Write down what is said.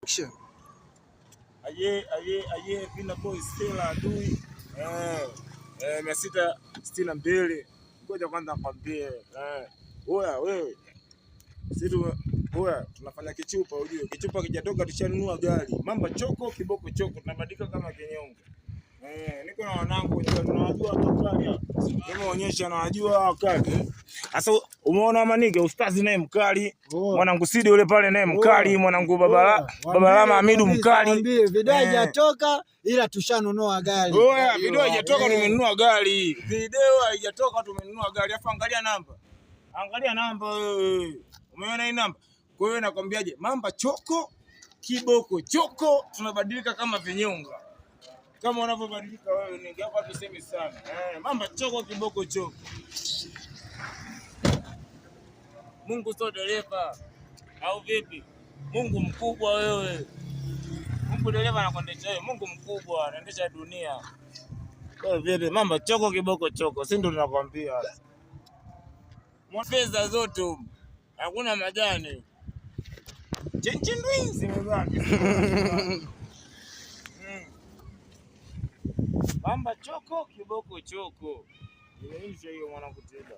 Action. Aye Vina Boy Stella adui 662. Ngoja kwanza nikwambie. Oya wewe. Tunafanya kichupa ujue. Kichupa kijatoka tushanunua gari. Mamba choko kiboko choko tunabadilika kama kinyongo. Niko na wanangu tunawajua wakali hapa. Nimeonyesha nawajua wakali. Sasa umeona manige ustazi naye mkali, mwanangu Sidi yule pale naye mkali, mwanangu Baba Lama Hamidu mkali. Video haijatoka ila tushanunua gari. Video haijatoka tumenunua gari. Video haijatoka tumenunua gari. Afa angalia namba. Angalia namba wewe. Umeona hii namba? Kwa hiyo nakwambiaje? Mamba choko, kiboko choko, tunabadilika kama vinyonga. Kama unavyobadilika wewe ninge hapa tuseme sana. Mamba choko kiboko choko. Mungu sio dereva au vipi? Mungu mkubwa wewe. Mungu dereva anakuendesha wewe. Mungu mkubwa anaendesha dunia. Wewe vipi? Mamba choko kiboko choko. Si ndio tunakwambia. Pesa zote hakuna majani. Chenchendwi zimebaki. Mamba choko kiboko choko. Nimeisha hiyo mwanangu tena.